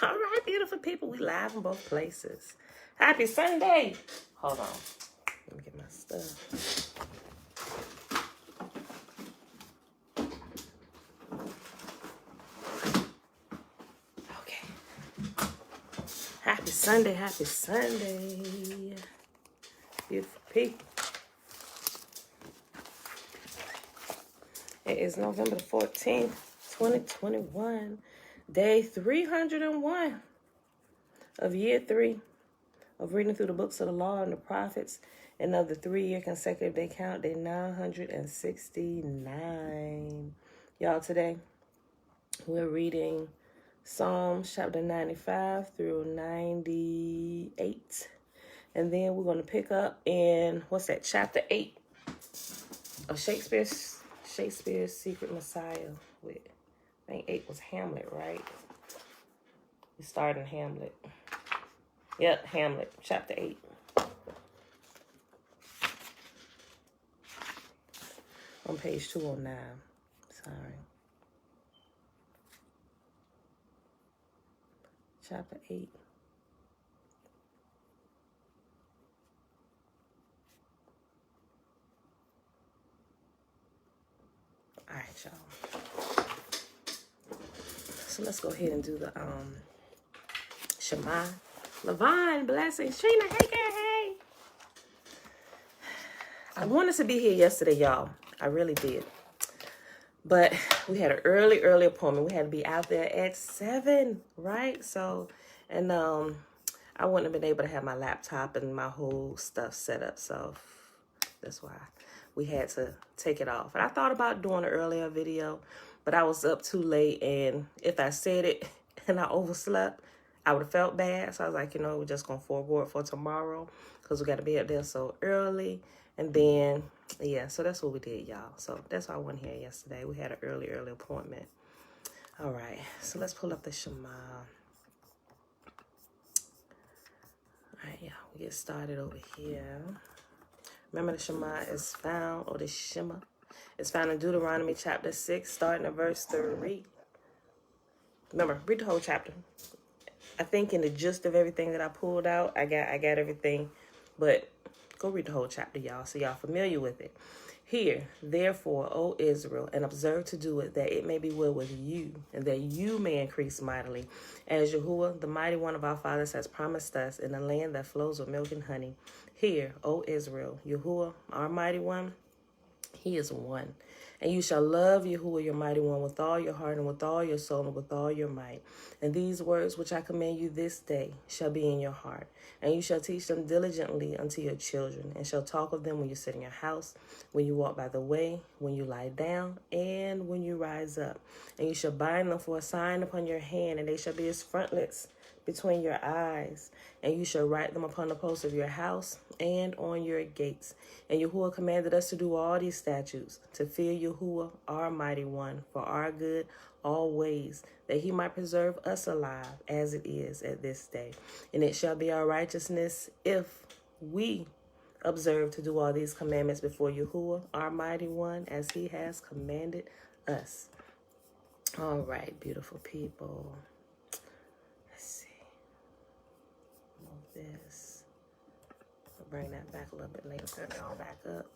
All right, beautiful people. We live in both places. Happy Sunday. Hold on. Let me get my stuff. Okay. Happy Sunday. Happy Sunday. Beautiful people. It is November the 14th, 2021. Day 301 of year 3 of reading through the books of the law and the prophets, and of the 3-year consecutive day count, day 969. Y'all, today we're reading Psalms chapter 95 through 98. And then we're going to pick up in, chapter 8 of Shakespeare's Secret Messiah with, I think 8 was Hamlet, right? We started in Hamlet. Yep, Hamlet, chapter 8. On page 209. Sorry. Chapter 8. All right, y'all. So let's go ahead and do the Shema. Levon, blessings. Trina, hey girl, hey. I wanted to be here yesterday, y'all. I really did. But we had an early appointment. We had to be out there at 7, right? So, and I wouldn't have been able to have my laptop and my whole stuff set up. So that's why we had to take it off. And I thought about doing an earlier video, but I was up too late. And if I said it and I overslept, I would have felt bad. So I was like, we're just going to forego it for tomorrow because we got to be up there so early. And then, yeah, so that's what we did, y'all. So that's why I wasn't here yesterday. We had an early appointment. All right, so let's pull up the Shema. All right, y'all, we get started over here. Remember, the Shema is found, or the Shema is found in Deuteronomy Chapter 6, starting at verse 3. Remember, read the whole chapter. I think in the gist of everything that I pulled out, I got everything. But go read the whole chapter, y'all, so y'all familiar with it. Hear, therefore, O Israel, and observe to do it, that it may be well with you, and that you may increase mightily, as Yahuwah, the mighty one of our fathers, has promised us, in a land that flows with milk and honey. Hear, O Israel, Yahuwah, our mighty one, he is one. And you shall love Yahuwah, your mighty one, with all your heart and with all your soul and with all your might. And these words which I command you this day shall be in your heart. And you shall teach them diligently unto your children, and shall talk of them when you sit in your house, when you walk by the way, when you lie down, and when you rise up. And you shall bind them for a sign upon your hand, and they shall be as frontlets between your eyes, and you shall write them upon the posts of your house and on your gates. And Yahuwah commanded us to do all these statutes, to fear Yahuwah, our mighty one, for our good always, that he might preserve us alive as it is at this day. And it shall be our righteousness if we observe to do all these commandments before Yahuwah, our mighty one, as he has commanded us. All right, beautiful people. This. I'll bring that back a little bit later. Put it all back up.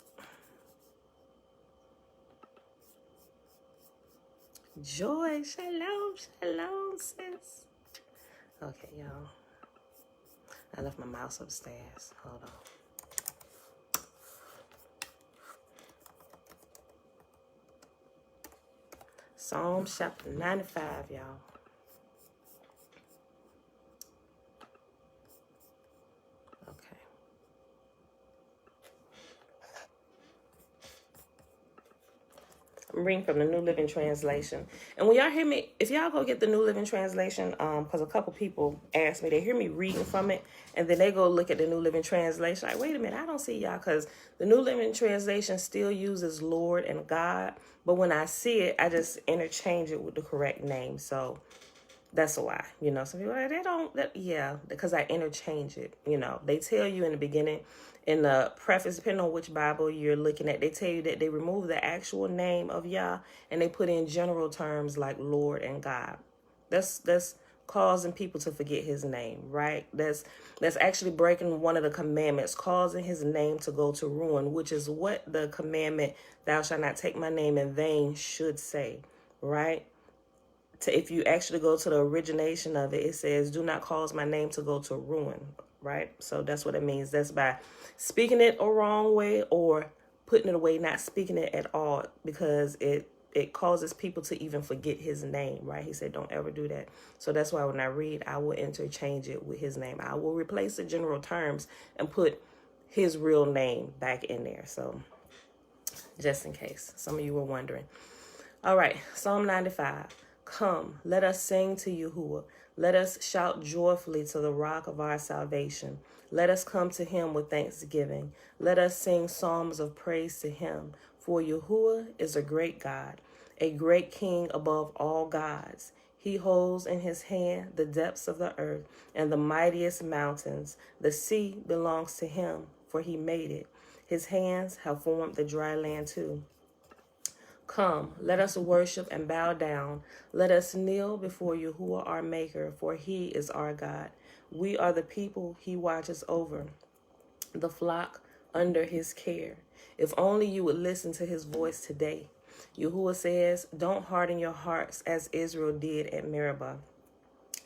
Joy, shalom, sis. Okay, y'all. I left my mouse upstairs. Hold on. Psalms chapter 95, y'all. I'm reading from the New Living Translation. And when y'all hear me, if y'all go get the New Living Translation, because a couple people asked me, they hear me reading from it, and then they go look at the New Living Translation. Like, wait a minute, I don't see y'all, because the New Living Translation still uses Lord and God, but when I see it, I just interchange it with the correct name. So that's why, some people, they don't, because I interchange it. They tell you in the beginning, in the preface, depending on which Bible you're looking at, they tell you that they remove the actual name of Yah and they put in general terms like Lord and God. That's causing people to forget his name, right? That's actually breaking one of the commandments, causing his name to go to ruin, which is what the commandment, thou shalt not take my name in vain, should say, right? If you actually go to the origination of it, it says, do not cause my name to go to ruin, right? So that's what it means. That's by speaking it a wrong way or putting it away, not speaking it at all, because it causes people to even forget his name, right? He said, don't ever do that. So that's why when I read, I will interchange it with his name. I will replace the general terms and put his real name back in there. So just in case some of you were wondering. All right, Psalm 95. Come, let us sing to Yahuwah. Let us shout joyfully to the rock of our salvation. Let us come to him with thanksgiving. Let us sing psalms of praise to him. For Yahuwah is a great God, a great king above all gods. He holds in his hand the depths of the earth and the mightiest mountains. The sea belongs to him, for he made it. His hands have formed the dry land too. Come, let us worship and bow down. Let us kneel before Yahuwah our Maker, for he is our God. We are the people he watches over, the flock under his care. If only you would listen to his voice today. Yahuwah says, don't harden your hearts as Israel did at Meribah,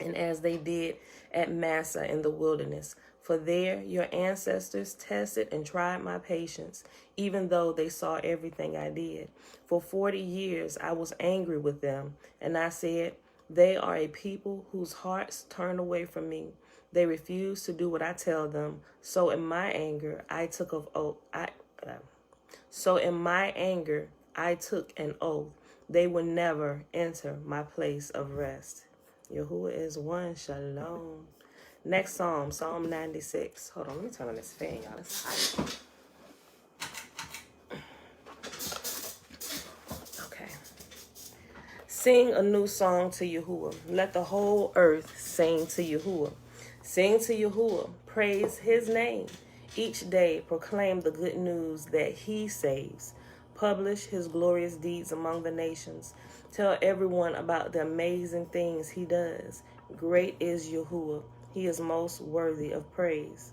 and as they did at Massa in the wilderness. For there your ancestors tested and tried my patience, even though they saw everything I did. For 40 years I was angry with them, and I said, they are a people whose hearts turn away from me. They refuse to do what I tell them. So in my anger I took an oath. They will never enter my place of rest. Yahuwah is one. Shalom. Next Psalm, Psalm 96. Hold on, let me turn on this fan, y'all. It's hot. Okay. Sing a new song to Yahuwah. Let the whole earth sing to Yahuwah. Sing to Yahuwah. Praise his name. Each day proclaim the good news that he saves. Publish his glorious deeds among the nations. Tell everyone about the amazing things he does. Great is Yahuwah. He is most worthy of praise.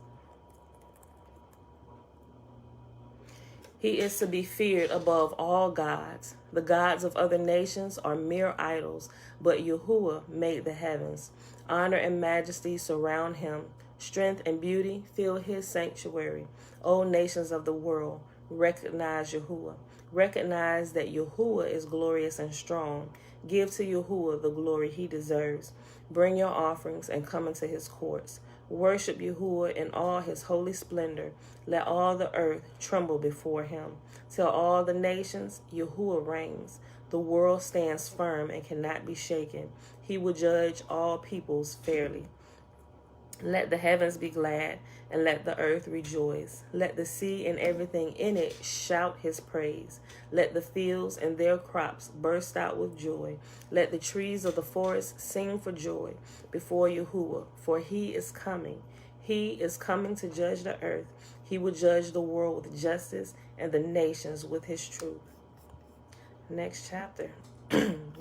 He is to be feared above all gods. The gods of other nations are mere idols, but Yahuwah made the heavens. Honor and majesty surround him. Strength and beauty fill his sanctuary. O nations of the world, recognize Yahuwah. Recognize that Yahuwah is glorious and strong. Give to Yahuwah the glory he deserves. Bring your offerings and come into his courts. Worship Yahuwah in all his holy splendor. Let all the earth tremble before him. Tell all the nations, Yahuwah reigns. The world stands firm and cannot be shaken. He will judge all peoples fairly. Let the heavens be glad, and let the earth rejoice. Let the sea and everything in it shout his praise. Let the fields and their crops burst out with joy. Let the trees of the forest sing for joy before Yahuwah, for he is coming. He is coming to judge the earth. He will judge the world with justice and the nations with his truth. Next chapter.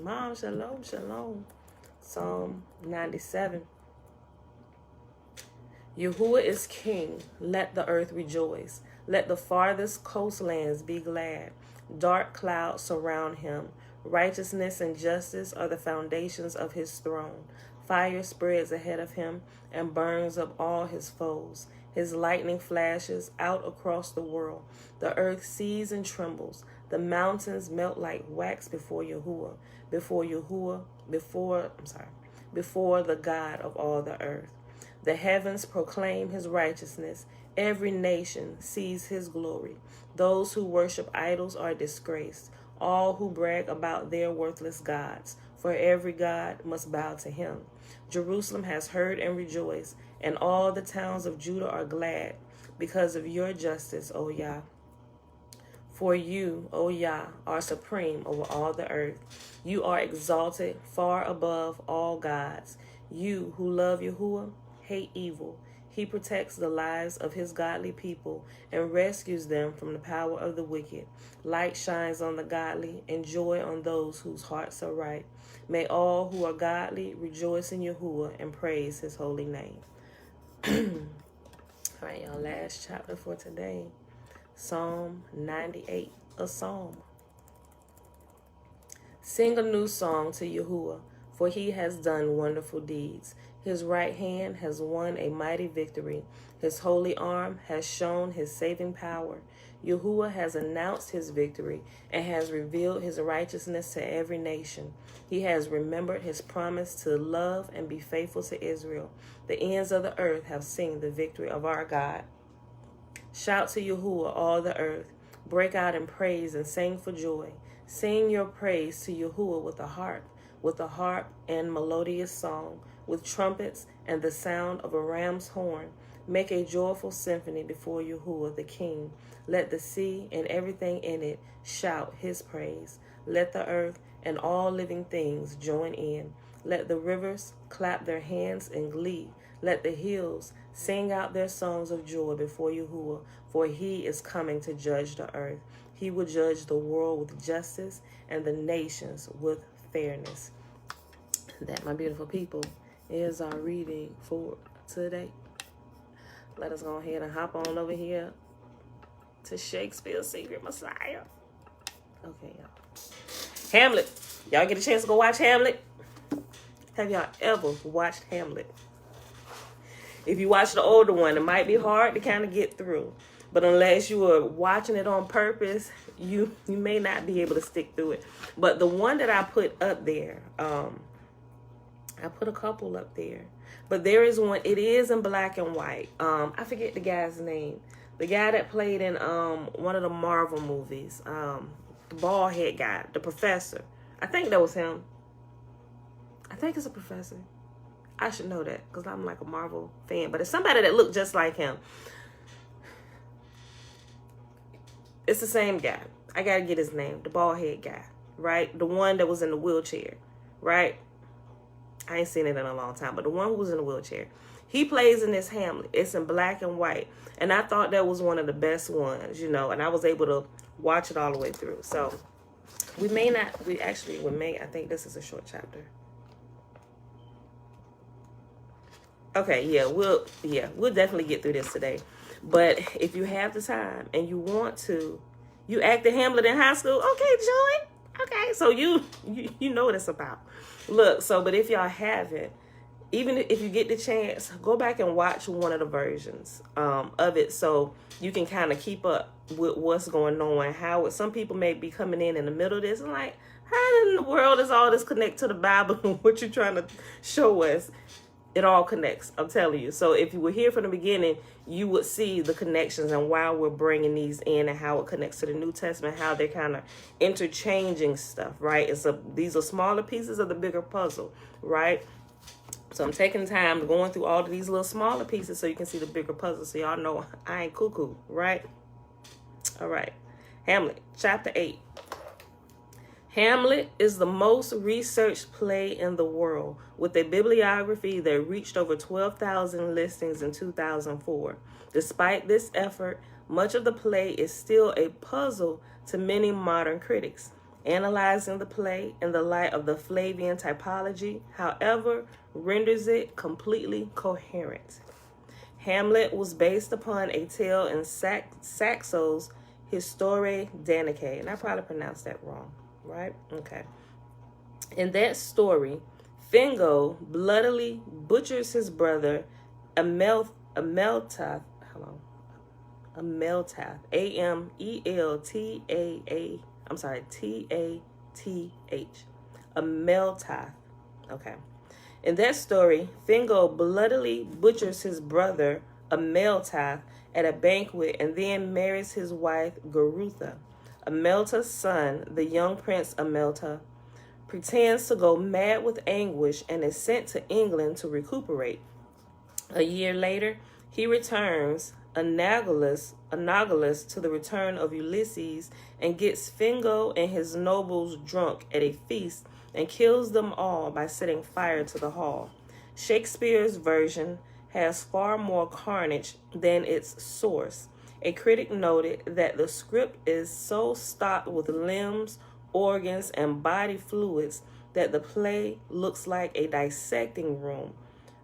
Mom, shalom, shalom. Psalm 97. Yahuwah is king. Let the earth rejoice. Let the farthest coastlands be glad. Dark clouds surround him. Righteousness and justice are the foundations of his throne. Fire spreads ahead of him and burns up all his foes. His lightning flashes out across the world. The earth sees and trembles. The mountains melt like wax before Yahuwah. Before the God of all the earth. The heavens proclaim his righteousness. Every nation sees his glory. Those who worship idols are disgraced. All who brag about their worthless gods. For every god must bow to him. Jerusalem has heard and rejoiced, and all the towns of Judah are glad because of your justice, O Yah. For you, O Yah, are supreme over all the earth. You are exalted far above all gods. You who love Yahuwah hate evil. He protects the lives of his godly people and rescues them from the power of the wicked. Light shines on the godly and joy on those whose hearts are right. May all who are godly rejoice in Yahuwah and praise his holy name. All right, y'all, last chapter for today. Psalm 98, a psalm. Sing a new song to Yahuwah, for he has done wonderful deeds. His right hand has won a mighty victory. His holy arm has shown his saving power. Yahuwah has announced his victory and has revealed his righteousness to every nation. He has remembered his promise to love and be faithful to Israel. The ends of the earth have seen the victory of our God. Shout to Yahuwah, all the earth. Break out in praise and sing for joy. Sing your praise to Yahuwah with a harp and melodious song, with trumpets and the sound of a ram's horn. Make a joyful symphony before Yahuwah the King. Let the sea and everything in it shout his praise. Let the earth and all living things join in. Let the rivers clap their hands in glee. Let the hills sing out their songs of joy before Yahuwah, for he is coming to judge the earth. He will judge the world with justice and the nations with fairness. That, my beautiful people, is our reading for today. Let us go ahead and hop on over here to Shakespeare's Secret Messiah. Okay, y'all. Hamlet. Y'all get a chance to go watch Hamlet? Have y'all ever watched Hamlet? If you watch the older one, it might be hard to kind of get through. But unless you are watching it on purpose, you may not be able to stick through it. But the one that I put up there, I put a couple up there. But there is one, it is in black and white. I forget the guy's name. The guy that played in one of the Marvel movies. The bald head guy, the professor. I think that was him. I think it's a professor. I should know that because I'm like a Marvel fan. But it's somebody that looked just like him. It's the same guy. I got to get his name. The bald head guy, right? The one that was in the wheelchair, right? I ain't seen it in a long time. But the one who was in the wheelchair. He plays in this Hamlet. It's in black and white. And I thought that was one of the best ones, you know. And I was able to watch it all the way through. So we may, I think this is a short chapter. Okay, we'll definitely get through this today. But if you have the time and you want to, you acted Hamlet in high school, okay, Joy. Okay, so you know what it's about. Look, but if y'all haven't, even if you get the chance, go back and watch one of the versions of it so you can kind of keep up with what's going on. How some people may be coming in the middle of this and like, how in the world does all this connect to the Bible? What you're trying to show us? It all connects, I'm telling you. So if you were here from the beginning, you would see the connections and why we're bringing these in and how it connects to the New Testament, how they're kind of interchanging stuff, right? These are smaller pieces of the bigger puzzle, right? So I'm taking time going through all of these little smaller pieces so you can see the bigger puzzle. So y'all know I ain't cuckoo, right? All right. Hamlet, chapter 8. Hamlet is the most researched play in the world, with a bibliography that reached over 12,000 listings in 2004. Despite this effort, much of the play is still a puzzle to many modern critics. Analyzing the play in the light of the Flavian typology, however, renders it completely coherent. Hamlet was based upon a tale in Saxo's Histoire Danique, and I probably pronounced that wrong. Right? Okay. In that story, Fingo bloodily butchers his brother Ameltath, T-A-T-H. Ameltath. Okay. In that story, Fingo bloodily butchers his brother Ameltath at a banquet and then marries his wife Garutha. Amelta's son, the young prince Amelta, pretends to go mad with anguish and is sent to England to recuperate. A year later, he returns, analogous to the return of Ulysses, and gets Fingo and his nobles drunk at a feast and kills them all by setting fire to the hall. Shakespeare's version has far more carnage than its source. A critic noted that the script is so stocked with limbs, organs, and body fluids that the play looks like a dissecting room.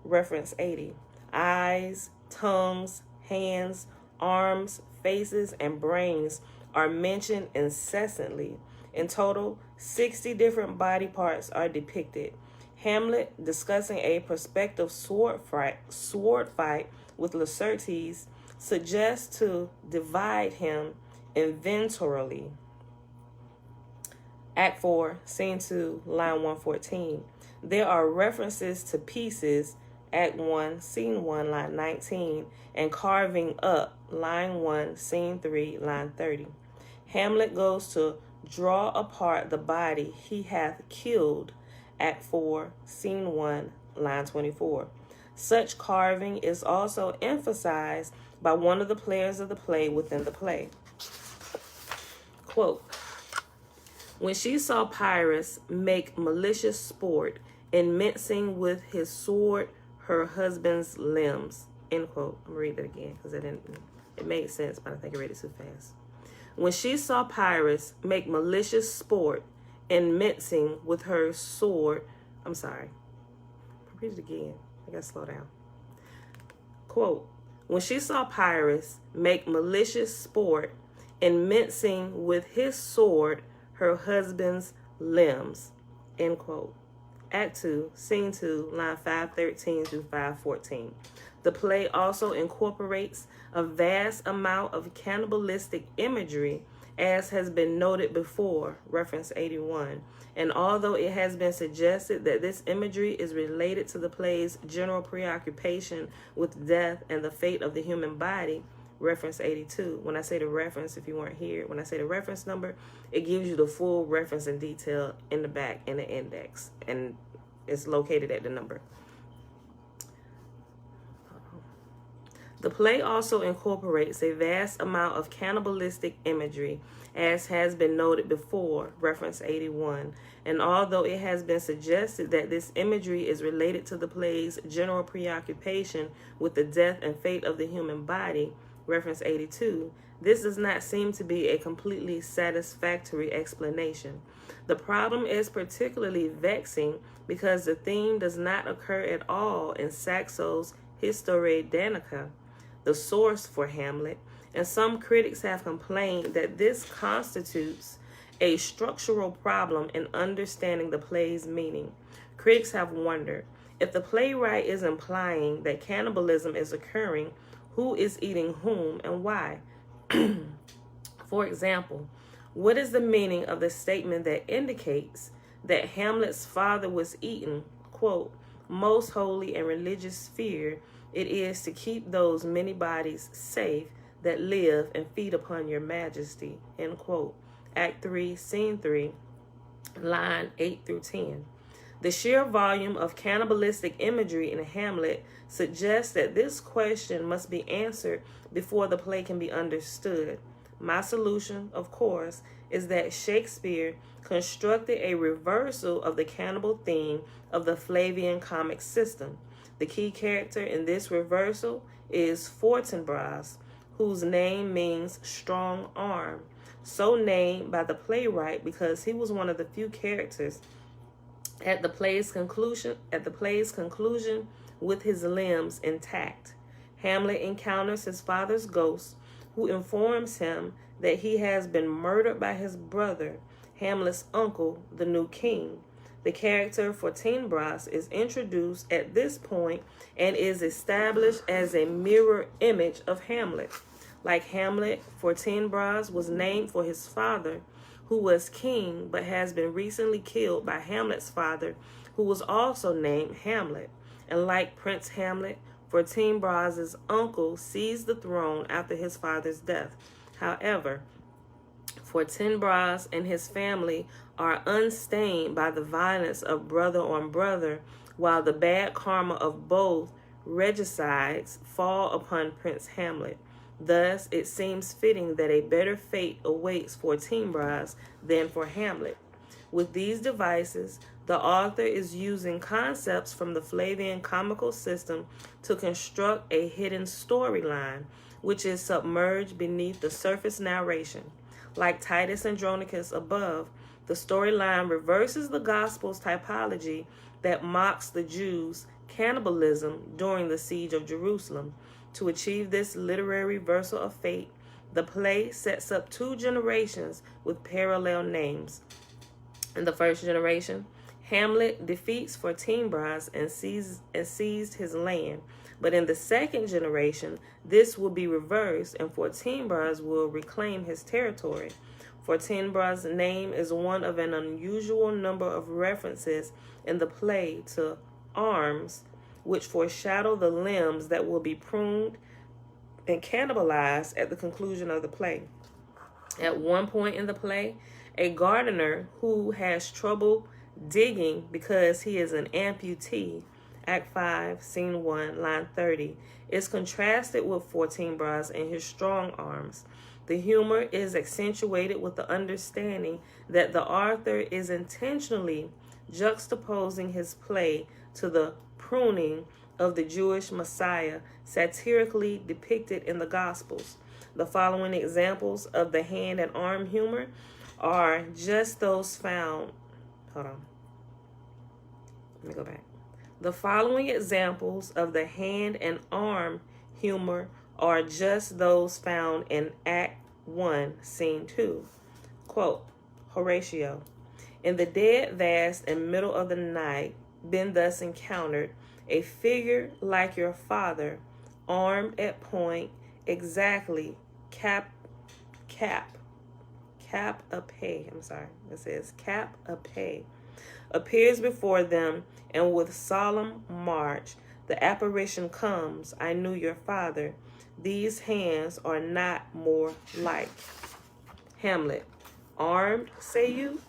Reference 80. Eyes, tongues, hands, arms, faces, and brains are mentioned incessantly. In total, 60 different body parts are depicted. Hamlet, discussing a prospective sword fight with Laertes, suggests to divide him inventorily. Act 4, Scene 2, line 114. There are references to pieces, Act 1, Scene 1, line 19, and carving up, line 1, Scene 3, line 30. Hamlet goes to draw apart the body he hath killed, Act 4, Scene 1, line 24. Such carving is also emphasized by one of the players of the play within the play. Quote, when she saw Pyrrhus make malicious sport in mincing with his sword her husband's limbs. End quote. I'm going to read that again because it made sense, but I think I read it too fast. When she saw Pyrrhus make malicious sport in mincing with her sword, I'm sorry. I'll read it again. I got to slow down. Quote, when she saw Pyrrhus make malicious sport in mincing with his sword her husband's limbs. End quote. Act 2, Scene 2, line 513 through 514. The play also incorporates a vast amount of cannibalistic imagery, as has been noted before, reference 81. And although it has been suggested that this imagery is related to the play's general preoccupation with death and the fate of the human body, reference 82. When I say the reference, if you weren't here, when I say the reference number, it gives you the full reference and detail in the back in the index, and it's located at the number. The play also incorporates a vast amount of cannibalistic imagery, as has been noted before, reference 81. And although it has been suggested that this imagery is related to the play's general preoccupation with the death and fate of the human body, reference 82, this does not seem to be a completely satisfactory explanation. The problem is particularly vexing because the theme does not occur at all in Saxo's Historia Danica, the source for Hamlet, and some critics have complained that this constitutes a structural problem in understanding the play's meaning. Critics have wondered, if the playwright is implying that cannibalism is occurring, who is eating whom and why? For example, what is the meaning of the statement that indicates that Hamlet's father was eaten, quote, most holy and religious fear it is to keep those many bodies safe that live and feed upon your majesty, end quote. Act 3, Scene 3, line 8 through 10. The sheer volume of cannibalistic imagery in Hamlet suggests that this question must be answered before the play can be understood. My solution, of course, is that Shakespeare constructed a reversal of the cannibal theme of the Flavian comic system. The key character in this reversal is Fortinbras, whose name means strong arm, so named by the playwright because he was one of the few characters at the play's conclusion with his limbs intact. Hamlet encounters his father's ghost, who informs him that he has been murdered by his brother, Hamlet's uncle, the new king. The character Fortinbras is introduced at this point and is established as a mirror image of Hamlet. Like Hamlet, Fortinbras was named for his father, who was king but has been recently killed by Hamlet's father, who was also named Hamlet. And like Prince Hamlet, Fortinbras's uncle seized the throne after his father's death. However, Fortinbras and his family are unstained by the violence of brother on brother, while the bad karma of both regicides fall upon Prince Hamlet. Thus, it seems fitting that a better fate awaits Fortinbras than for Hamlet. With these devices, the author is using concepts from the Flavian comical system to construct a hidden storyline, which is submerged beneath the surface narration. Like Titus Andronicus above, The storyline reverses the Gospel's typology that mocks the Jews' cannibalism during the siege of Jerusalem. To achieve this literary reversal of fate, the play sets up two generations with parallel names. In the first generation, Hamlet defeats Fortinbras and seized his land. But in the second generation, this will be reversed and Fortinbras will reclaim his territory. Fortinbras' name is one of an unusual number of references in the play to arms, which foreshadow the limbs that will be pruned and cannibalized at the conclusion of the play. At one point in the play, a gardener who has trouble digging because he is an amputee, Act 5, Scene 1, line 30, is contrasted with Fortinbras and his strong arms. The humor is accentuated with the understanding that the author is intentionally juxtaposing his play to the pruning of the Jewish Messiah satirically depicted in the Gospels. The following examples of the hand and arm humor are just those found. Hold on. Let me go back. The following examples of the hand and arm humor are just those found in Act 1, Scene 2. Quote, Horatio, in the dead vast and middle of the night, Ben thus encountered a figure like your father, armed at point, exactly, cap a pay. I'm sorry. It says cap a pay. Appears before them, and with solemn march, the apparition comes. I knew your father. These hands are not more like. Hamlet. Armed, say you?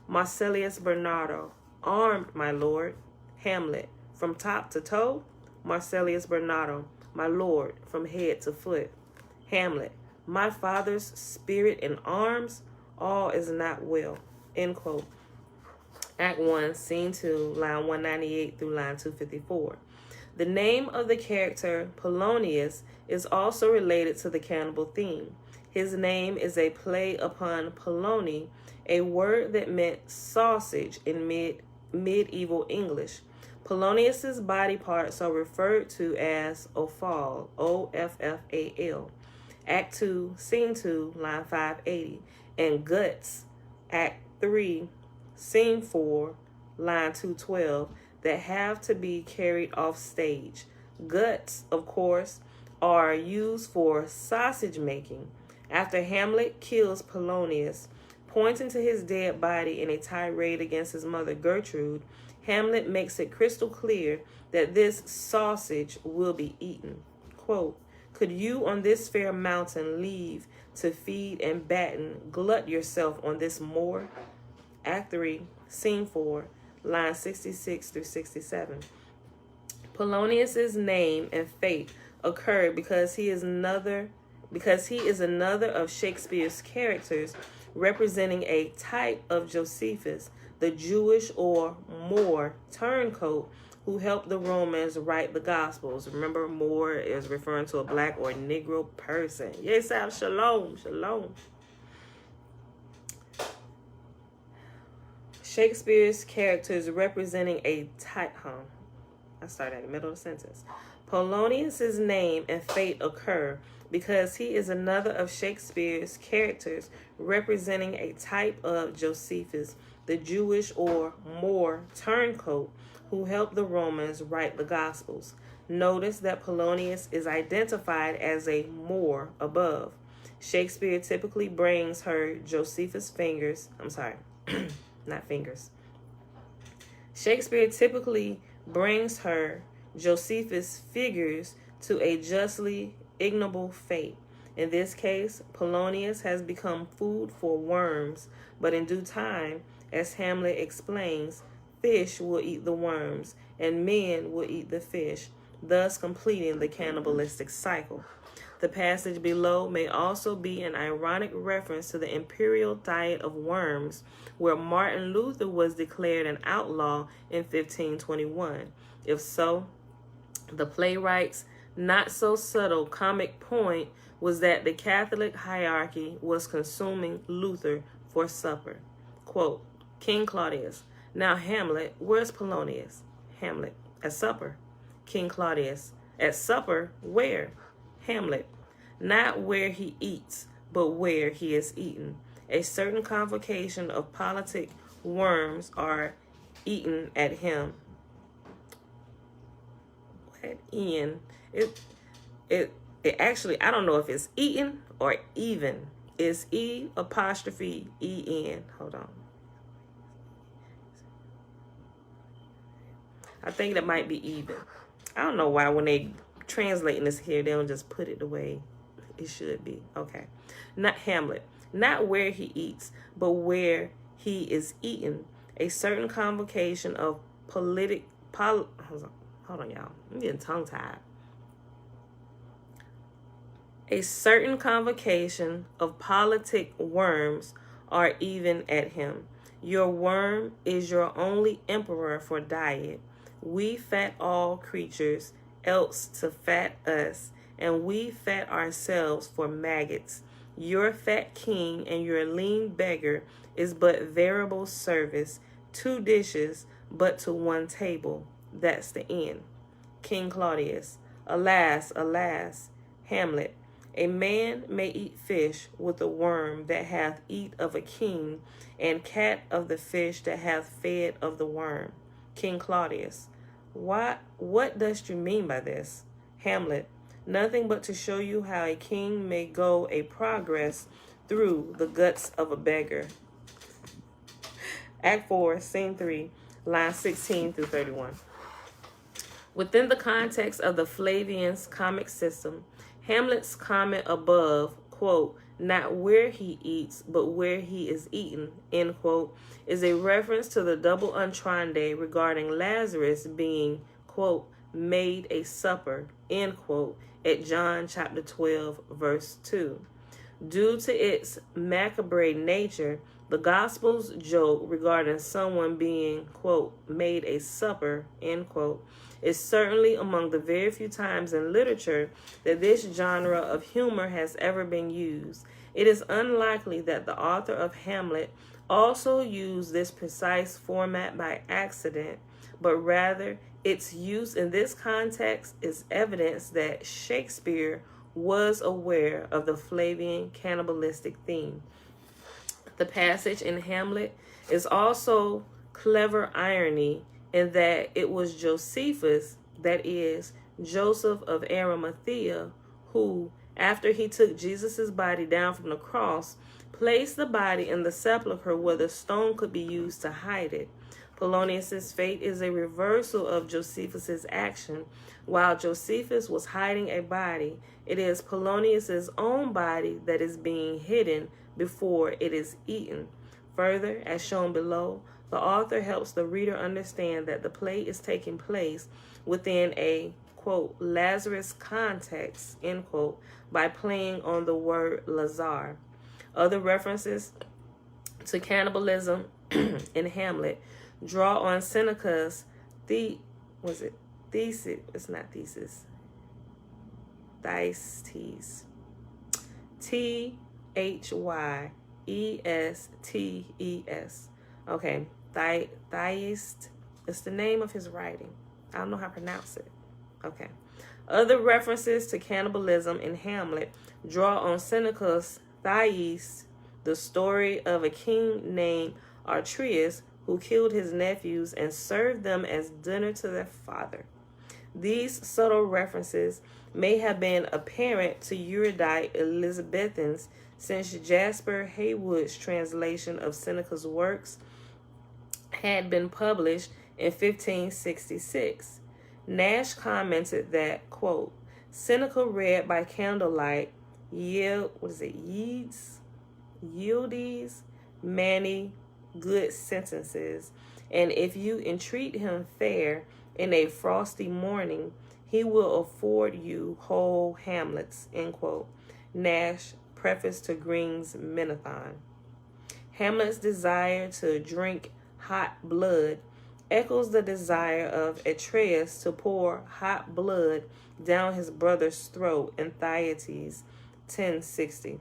Marcellus Bernardo. Armed, my lord. Hamlet. From top to toe? Marcellus Bernardo. My lord, from head to foot. Hamlet. My father's spirit in arms? All is not well. End quote. Act 1, Scene 2, line 198 through line 254. The name of the character, Polonius, is also related to the cannibal theme. His name is a play upon Polony, a word that meant sausage in medieval English. Polonius's body parts are referred to as Ophal, O-F-F-A-L. Act 2, Scene 2, line 580. And guts, Act 3, Scene 4, line 212, that have to be carried off stage. Guts, of course, are used for sausage making. After Hamlet kills Polonius, pointing to his dead body in a tirade against his mother Gertrude, Hamlet makes it crystal clear that this sausage will be eaten. Quote, could you on this fair mountain leave to feed and batten, glut yourself on this moor? Act 3, Scene 4, lines 66 through 67. Polonius's name and fate occurred because he is another of Shakespeare's characters representing a type of Josephus, the Jewish or Moor turncoat who helped the Romans write the Gospels. Remember, Moor is referring to a black or Negro person. Yes, shalom, shalom. Shakespeare's characters representing a type. I started in the middle of the sentence. Polonius's name and fate occur because he is another of Shakespeare's characters representing a type of Josephus, the Jewish or Moor turncoat who helped the Romans write the Gospels. Notice that Polonius is identified as a Moor above. Shakespeare typically brings her Josephus fingers. I'm sorry, not fingers. Shakespeare typically brings her Josephus figures to a justly ignoble fate. In this case, Polonius has become food for worms, but in due time, as Hamlet explains, fish will eat the worms, and men will eat the fish, thus completing the cannibalistic cycle. The passage below may also be an ironic reference to the imperial diet of worms, where Martin Luther was declared an outlaw in 1521. If so, the playwright's not-so-subtle comic point was that the Catholic hierarchy was consuming Luther for supper. quote, King Claudius, now Hamlet, where's Polonius? Hamlet, at supper. King Claudius, at supper, where? Hamlet, not where he eats, but where he is eaten. A certain convocation of politic worms are eaten at him. At Ian, it actually, I don't know if it's eaten or even. It's E apostrophe E-N. Hold on. I think that might be even. I don't know why when they translating this here, they don't just put it the way it should be. Okay. Not Hamlet. Not where he eats, but where he is eaten. A certain convocation of hold on, y'all. I'm getting tongue-tied. A certain convocation of politic worms are even at him. Your worm is your only emperor for diet. We fat all creatures, else to fat us, and we fat ourselves for maggots. Your fat king and your lean beggar is but variable service, 2 dishes, but to 1 table. That's the end. King Claudius, alas, alas. Hamlet, a man may eat fish with a worm that hath eat of a king, and cat of the fish that hath fed of the worm. King Claudius, what dost you mean by this? Hamlet, nothing but to show you how a king may go a progress through the guts of a beggar. Act 4, Scene 3, lines 16 through 31. Within the context of the Flavian's comic system, Hamlet's comment above, quote, not where he eats, but where he is eaten, end quote, is a reference to the double entendre regarding Lazarus being, quote, made a supper, end quote, at John chapter 12, verse 2. Due to its macabre nature, the Gospel's joke regarding someone being, quote, made a supper, end quote, is certainly among the very few times in literature that this genre of humor has ever been used. It is unlikely that the author of Hamlet also used this precise format by accident, but rather its use in this context is evidence that Shakespeare was aware of the Flavian cannibalistic theme. The passage in Hamlet is also clever irony in that it was Josephus, that is, Joseph of Arimathea, who, after he took Jesus' body down from the cross, placed the body in the sepulchre where the stone could be used to hide it. Polonius' fate is a reversal of Josephus' action. While Josephus was hiding a body, it is Polonius' own body that is being hidden before it is eaten. Further, as shown below, the author helps the reader understand that the play is taking place within a, quote, Lazarus context, end quote, by playing on the word Lazar. Other references to cannibalism in Hamlet draw on Seneca's Thyestes. Thyestes. Okay, Thyest is the name of his writing. I don't know how to pronounce it. Okay. Other references to cannibalism in Hamlet draw on Seneca's Thyestes, the story of a king named Atreus who killed his nephews and served them as dinner to their father. These subtle references may have been apparent to erudite Elizabethans since Jasper Heywood's translation of Seneca's works had been published in 1566. Nash commented that, quote, Seneca read by candlelight yields many good sentences, and if you entreat him fair in a frosty morning, he will afford you whole Hamlets, end quote. Nash, preface to Green's Menathon. Hamlet's desire to drink hot blood echoes the desire of Atreus to pour hot blood down his brother's throat in Thyestes 1060.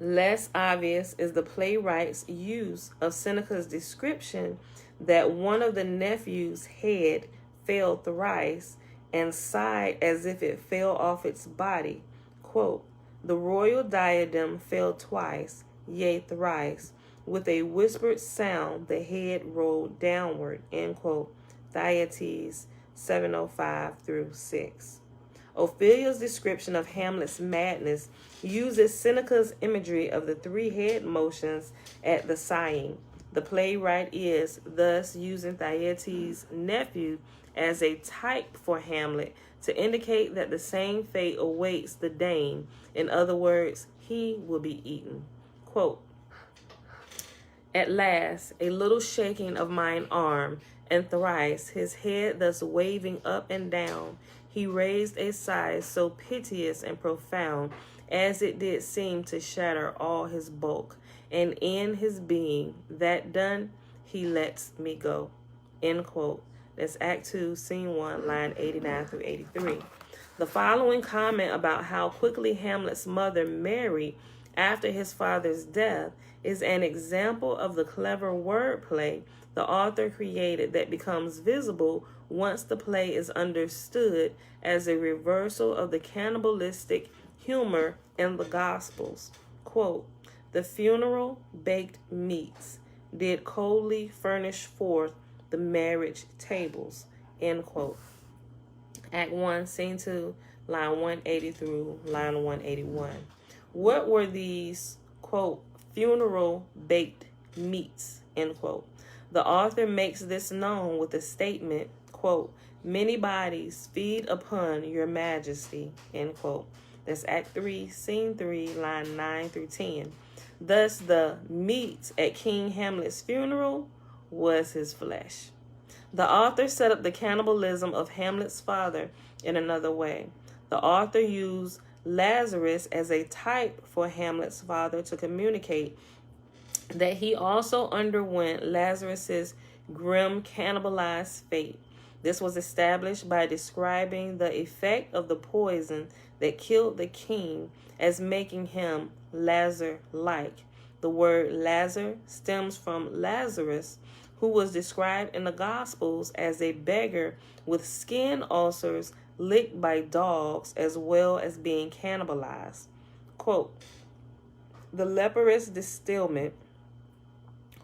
Less obvious is the playwright's use of Seneca's description that one of the nephews' head fell thrice and sighed as if it fell off its body. Quote, the royal diadem fell twice, yea, thrice. With a whispered sound, the head rolled downward. End quote. Theaetetus 705-6. Ophelia's description of Hamlet's madness uses Seneca's imagery of the three head motions at the sighing. The playwright is thus using Thyestes' nephew as a type for Hamlet to indicate that the same fate awaits the Dane. In other words, he will be eaten. Quote, at last, a little shaking of mine arm, and thrice, his head thus waving up and down, he raised a sigh so piteous and profound as it did seem to shatter all his bulk, and in his being, that done, he lets me go. End quote. That's Act 2, Scene 1, line 89-83. The following comment about how quickly Hamlet's mother married after his father's death is an example of the clever wordplay the author created that becomes visible once the play is understood as a reversal of the cannibalistic humor in the Gospels. Quote, the funeral baked meats did coldly furnish forth the marriage tables. End quote. Act 1, Scene 2, line 180 through line 181. What were these, quote, funeral baked meats, end quote? The author makes this known with the statement, quote, many bodies feed upon your majesty, end quote. That's Act 3, Scene 3, line 9-10. Thus, the meat at King Hamlet's funeral was his flesh. The author set up the cannibalism of Hamlet's father in another way. The author used Lazarus as a type for Hamlet's father to communicate that he also underwent Lazarus's grim cannibalized fate. This was established by describing the effect of the poison that killed the king as making him Lazar-like. The word Lazar stems from Lazarus, who was described in the Gospels as a beggar with skin ulcers licked by dogs as well as being cannibalized. Quote, the leprous distilment,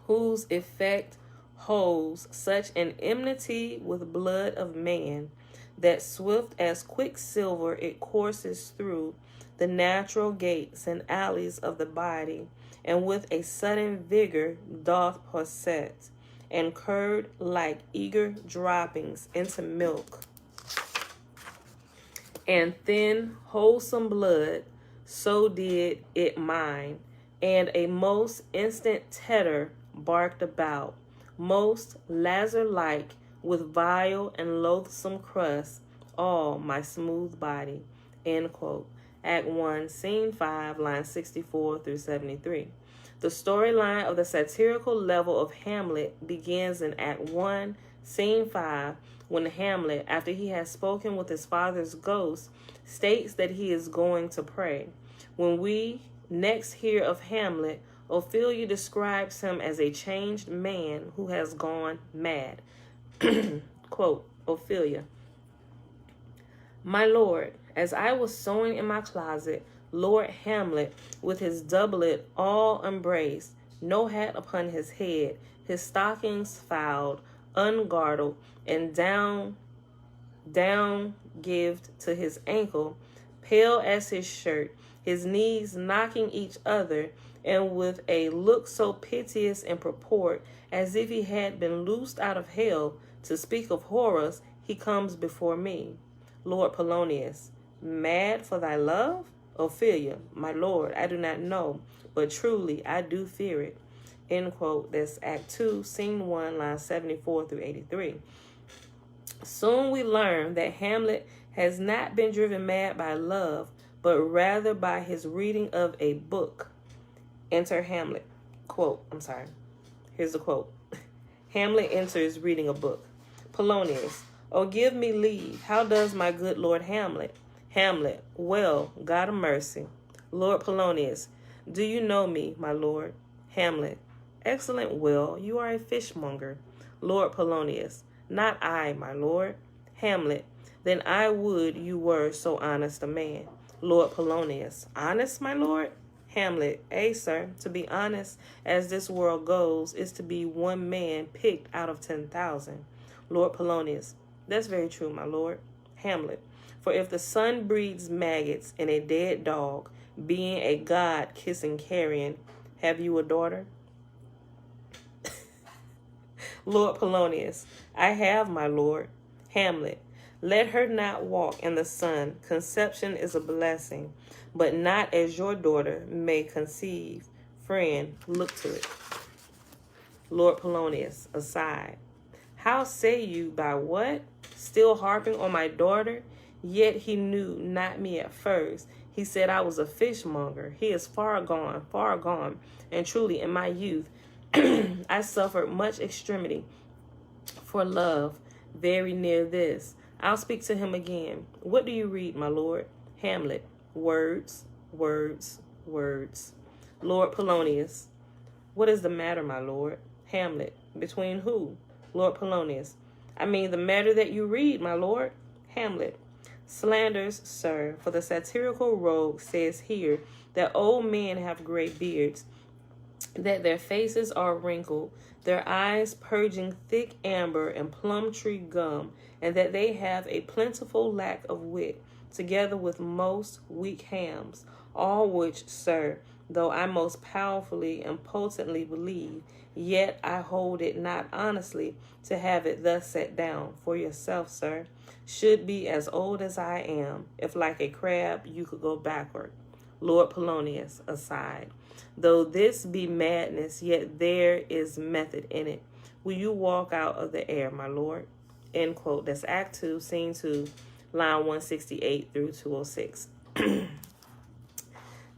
whose effect holds such an enmity with blood of man, that swift as quicksilver it courses through the natural gates and alleys of the body, and with a sudden vigor doth possess, and curd like eager droppings into milk, and thin wholesome blood, so did it mine, and a most instant tetter barked about, most Lazar-like, with vile and loathsome crust, all my smooth body. End quote. Act 1, Scene 5, lines 64-73. The storyline of the satirical level of Hamlet begins in Act 1, Scene 5, when Hamlet, after he has spoken with his father's ghost, states that he is going to pray. When we next hear of Hamlet, Ophelia describes him as a changed man who has gone mad. Quote, Ophelia, my lord, as I was sewing in my closet, Lord Hamlet, with his doublet all embraced, no hat upon his head, his stockings fouled, ungirdled, and down gived to his ankle, pale as his shirt, his knees knocking each other, and with a look so piteous in purport, as if he had been loosed out of hell, to speak of horrors, he comes before me. Lord Polonius, mad for thy love? Ophelia, my lord, I do not know, but truly I do fear it. End quote. That's Act 2, Scene 1, lines 74-83. Soon we learn that Hamlet has not been driven mad by love, but rather by his reading of a book. Enter Hamlet. Quote, here's the quote. Hamlet enters reading a book. Polonius, oh, give me leave. How does my good Lord Hamlet? Hamlet, well, God of mercy. Lord Polonius, Do you know me, my lord? Hamlet. Excellent will, you are a fishmonger. Lord Polonius. Not I, my lord. Hamlet. Then I would you were so honest a man. Lord Polonius. Honest, my lord? Hamlet. Sir, to be honest, as this world goes, is to be one man picked out of 10,000. Lord Polonius. That's very true, my lord. Hamlet. For if the sun breeds maggots in a dead dog, being a god kissing carrion, have you a daughter? Lord Polonius. I have, my lord. Hamlet. Let her not walk in the sun. Conception is a blessing, but not as your daughter may conceive. Friend, look to it. Lord Polonius, aside. How say you, by what? Still harping on my daughter? Yet he knew not me at first. He said I was a fishmonger. He is far gone. And truly in my youth I suffered much extremity for love, very near this. I'll speak to him again. What do you read, my lord? Hamlet. Words, words, words. Lord Polonius. What is the matter, my lord? Hamlet. Between who? Lord Polonius. I mean the matter that you read, my lord. Hamlet. Slanders, sir, for the satirical rogue says here that old men have gray beards, that their faces are wrinkled, their eyes purging thick amber and plum tree gum, and that they have a plentiful lack of wit, together with most weak hams, all which, sir, though I most powerfully and potently believe, yet I hold it not honestly to have it thus set down. For yourself, sir, should be as old as I am, if like a crab you could go backward. Lord Polonius, aside. Though this be madness, yet there is method in it. Will you walk out of the air, my lord? End quote. That's Act 2, Scene 2, line 168 through 206.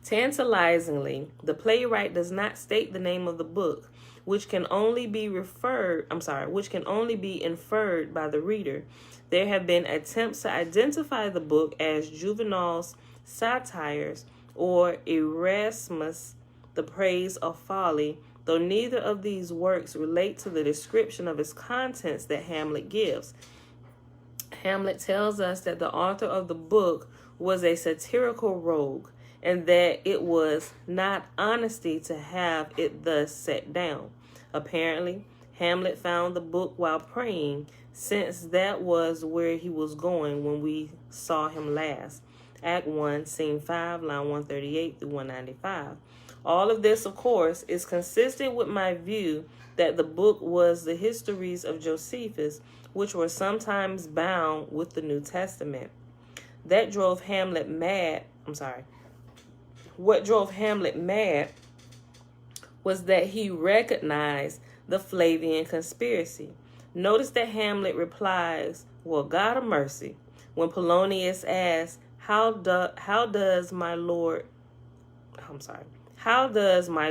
Tantalizingly, the playwright does not state the name of the book, which can only be inferred by the reader. There have been attempts to identify the book as Juvenal's Satires or Erasmus, The Praise of Folly, though neither of these works relate to the description of its contents that Hamlet gives. Hamlet tells us that the author of the book was a satirical rogue, and that it was not honesty to have it thus set down. Apparently, Hamlet found the book while praying, since that was where he was going when we saw him last. Act 1, Scene 5, line 138 through 195. All of this, of course, is consistent with my view that the book was the histories of Josephus, which were sometimes bound with the New Testament. What drove Hamlet mad was that he recognized the Flavian conspiracy. Notice that Hamlet replies, well, God of mercy, when Polonius asks, how does my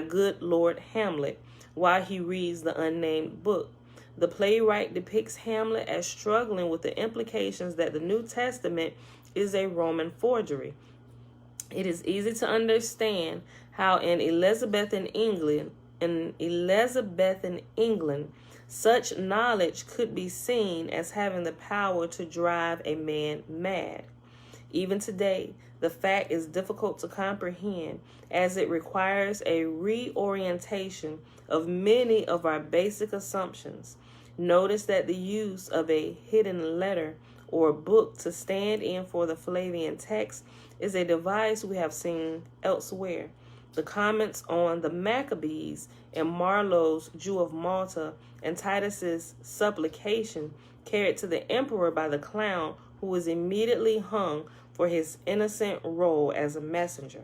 good Lord Hamlet, while he reads the unnamed book? The playwright depicts Hamlet as struggling with the implications that the New Testament is a Roman forgery. It is easy to understand how in Elizabethan England, such knowledge could be seen as having the power to drive a man mad. Even today, the fact is difficult to comprehend, as it requires a reorientation of many of our basic assumptions. Notice that the use of a hidden letter or book to stand in for the Flavian text is a device we have seen elsewhere. The comments on the Maccabees and Marlowe's Jew of Malta and Titus's supplication carried to the emperor by the clown, who was immediately hung for his innocent role as a messenger.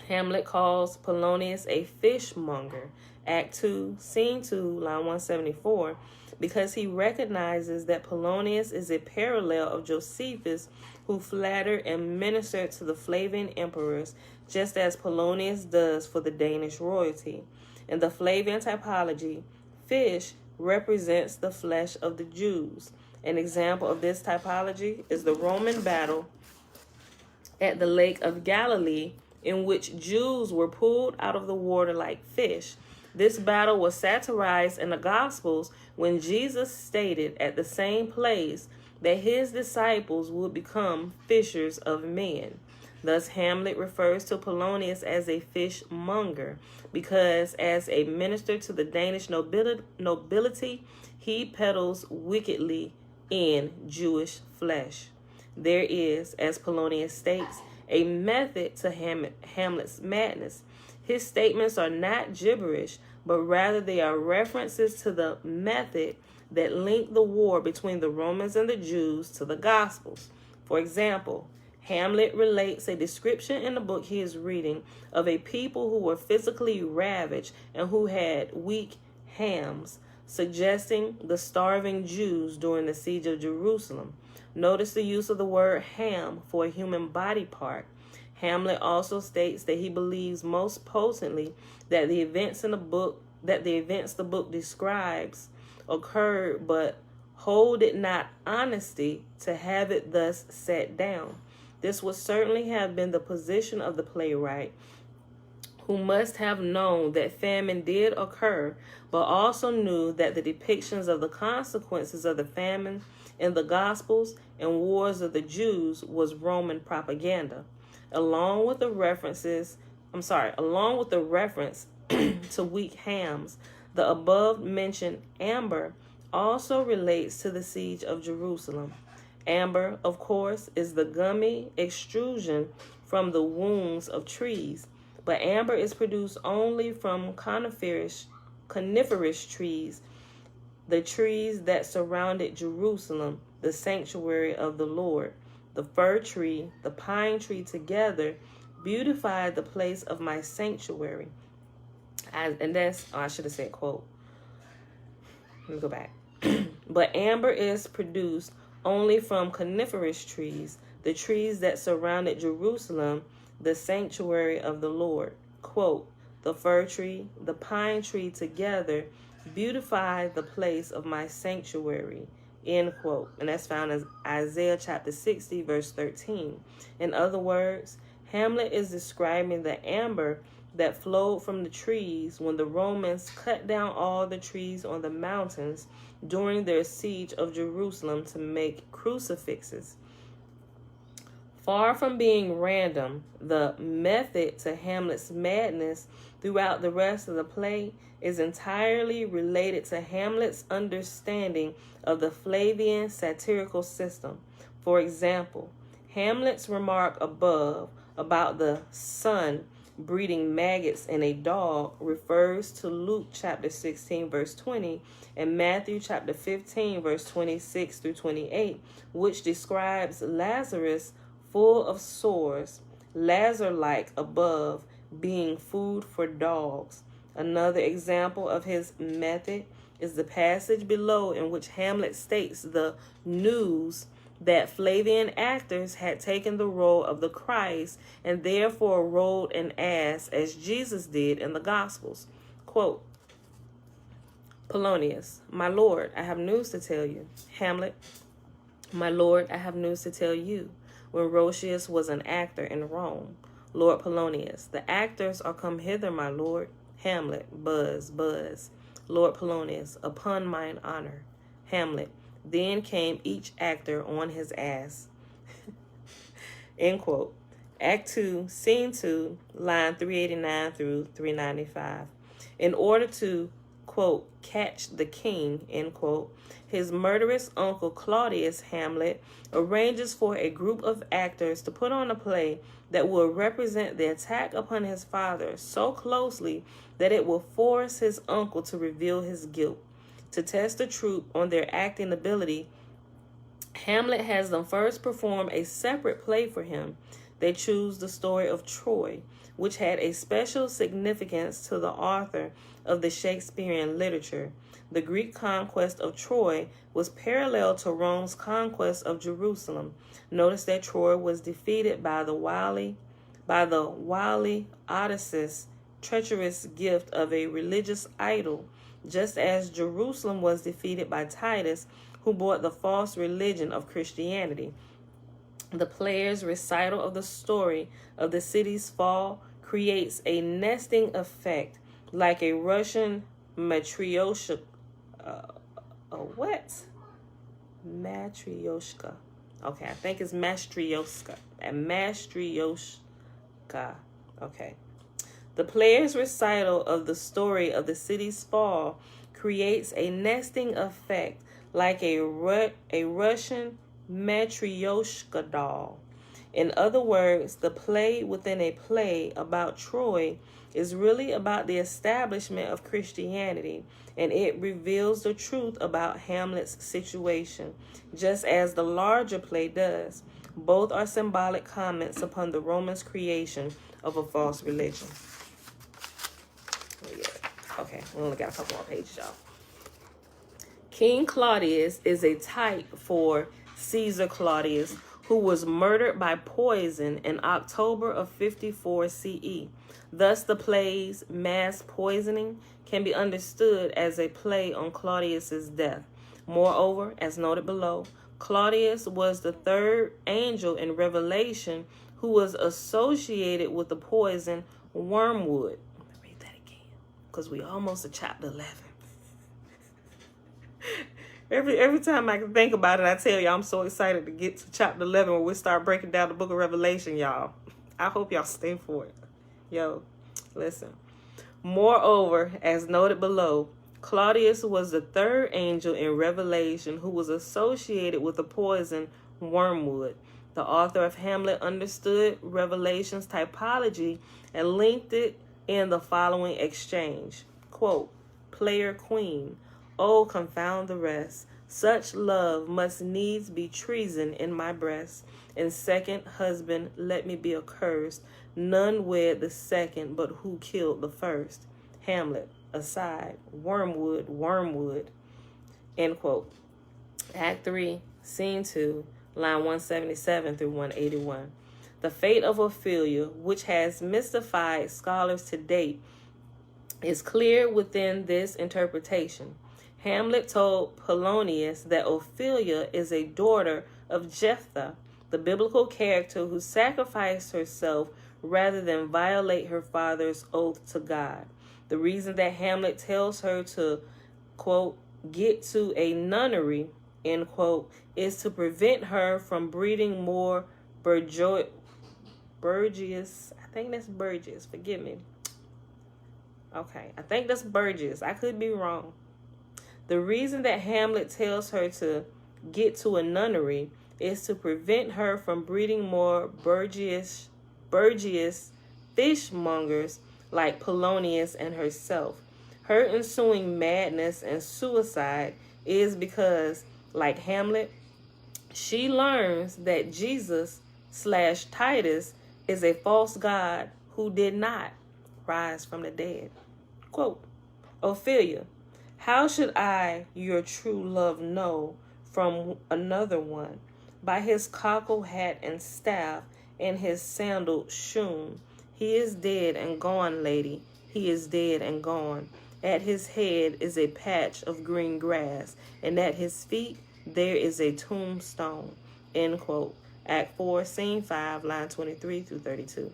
Hamlet calls Polonius a fishmonger, Act 2, Scene 2, line 174, because he recognizes that Polonius is a parallel of Josephus, who flattered and ministered to the Flavian emperors, just as Polonius does for the Danish royalty. In the Flavian typology, fish represents the flesh of the Jews. An example of this typology is the Roman battle at the Lake of Galilee in which Jews were pulled out of the water like fish. This battle was satirized in the Gospels when Jesus stated at the same place that his disciples would become fishers of men. Thus, Hamlet refers to Polonius as a fishmonger, because as a minister to the Danish nobility, he peddles wickedly in Jewish flesh. There is, as Polonius states, a method to Hamlet's madness. His statements are not gibberish, but rather they are references to the method that linked the war between the Romans and the Jews to the Gospels. For example, Hamlet relates a description in the book he is reading of a people who were physically ravaged and who had weak hams, suggesting the starving Jews during the siege of Jerusalem. Notice the use of the word ham for a human body part. Hamlet also states that he believes most potently that the events the book describes occurred, but hold it not honesty to have it thus set down. This would certainly have been the position of the playwright, who must have known that famine did occur, but also knew that the depictions of the consequences of the famine in the Gospels and wars of the Jews was Roman propaganda. Along with the reference to weak hams, the above mentioned amber also relates to the siege of Jerusalem. Amber, of course, is the gummy extrusion from the wounds of trees, but amber is produced only from coniferous trees, the trees that surrounded Jerusalem, the sanctuary of the Lord. The fir tree, the pine tree together beautified the place of my sanctuary. I should have said quote. Let me go back. But amber is produced only from coniferous trees, the trees that surrounded Jerusalem, the sanctuary of the Lord. Quote, the fir tree, the pine tree together beautify the place of my sanctuary. End quote. And that's found in Isaiah chapter 60, verse 13. In other words, Hamlet is describing the amber that flowed from the trees when the Romans cut down all the trees on the mountains during their siege of Jerusalem to make crucifixes. Far from being random, the method to Hamlet's madness throughout the rest of the play is entirely related to Hamlet's understanding of the Flavian satirical system. For example, Hamlet's remark above about the sun breeding maggots in a dog refers to Luke chapter 16, verse 20, and Matthew chapter 15, verse 26 through 28, which describes Lazarus full of sores, Lazar-like above, being food for dogs. Another example of his method is the passage below in which Hamlet states the news that Flavian actors had taken the role of the Christ and therefore rode an ass as Jesus did in the Gospels. Quote, Polonius, my lord, I have news to tell you. Hamlet, my lord, I have news to tell you. When Roscius was an actor in Rome. Lord Polonius, the actors are come hither, my lord. Hamlet, buzz, buzz. Lord Polonius, upon mine honor. Hamlet, then came each actor on his ass. End quote. Act 2, Scene 2, line 389 through 395. In order to, quote, catch the king, end quote, his murderous uncle Claudius Hamlet arranges for a group of actors to put on a play that will represent the attack upon his father so closely that it will force his uncle to reveal his guilt. To test the troupe on their acting ability, Hamlet has them first perform a separate play for him. They choose the story of Troy, which had a special significance to the author of the Shakespearean literature. The Greek conquest of Troy was parallel to Rome's conquest of Jerusalem. Notice that Troy was defeated by the wily Odysseus' treacherous gift of a religious idol, just as Jerusalem was defeated by Titus, who brought the false religion of Christianity. The player's recital of the story of the city's fall creates a nesting effect like a Russian matryoshka. What? Matryoshka. Okay, I think it's matryoshka. Matryoshka. Okay. The player's recital of the story of the city's fall creates a nesting effect like a Russian matryoshka doll. In other words, the play within a play about Troy is really about the establishment of Christianity, and it reveals the truth about Hamlet's situation, just as the larger play does. Both are symbolic comments upon the Romans' creation of a false religion. Okay, we only got a couple more pages, y'all. King Claudius is a type for Caesar Claudius, who was murdered by poison in October of 54 CE. Thus, the play's mass poisoning can be understood as a play on Claudius's death. Moreover, as noted below, Claudius was the third angel in Revelation who was associated with the poison wormwood. Let me read that again, because we almost at chapter 11. Every time I can think about it, I tell you I'm so excited to get to chapter 11 when we start breaking down the book of Revelation, y'all. I hope y'all stay for it. Yo, listen. Moreover, as noted below, Claudius was the third angel in Revelation who was associated with the poison wormwood. The author of Hamlet understood Revelation's typology and linked it in the following exchange. Quote, player queen, oh, confound the rest. Such love must needs be treason in my breast. And second husband, let me be accursed. None wed the second, but who killed the first? Hamlet, aside, wormwood, wormwood. End quote. Act 3, Scene 2, line 177 through 181. The fate of Ophelia, which has mystified scholars to date, is clear within this interpretation. Hamlet told Polonius that Ophelia is a daughter of Jephthah, the biblical character who sacrificed herself rather than violate her father's oath to God. The reason that Hamlet tells her to, quote, get to a nunnery, end quote, is to prevent her from breeding more Burgess. I think that's Burgess. Forgive me. Okay, I think that's Burgess. I could be wrong. The reason that Hamlet tells her to get to a nunnery is to prevent her from breeding more Burgess fishmongers like Polonius and herself. Her ensuing madness and suicide is because, like Hamlet, she learns that Jesus/Titus is a false god who did not rise from the dead. Quote, Ophelia, how should I, your true love, know from another one? By his cockle hat and staff and his sandaled shoon. He is dead and gone, lady. He is dead and gone. At his head is a patch of green grass, and at his feet there is a tombstone. End quote. Act 4, Scene 5, line 23 through 32.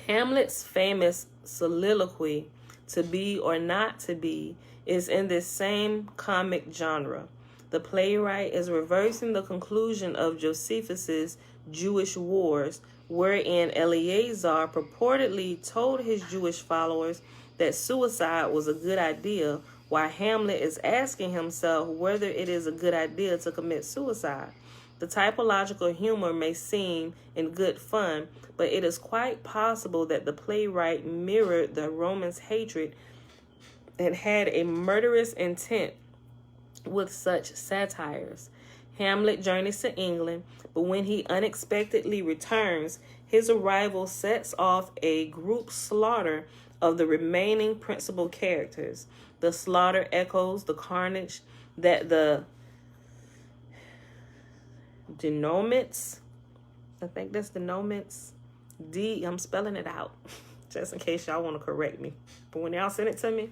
Hamlet's famous soliloquy, To Be or Not to Be, is in this same comic genre. The playwright is reversing the conclusion of Josephus's Jewish Wars, wherein Eleazar purportedly told his Jewish followers that suicide was a good idea, while Hamlet is asking himself whether it is a good idea to commit suicide. The typological humor may seem in good fun, but it is quite possible that the playwright mirrored the Romans' hatred and had a murderous intent with such satires. Hamlet journeys to England, but when he unexpectedly returns, his arrival sets off a group slaughter of the remaining principal characters. The slaughter echoes the carnage that the Denoments, I think that's Denoments, I'm spelling it out, just in case y'all want to correct me. But when y'all send it to me,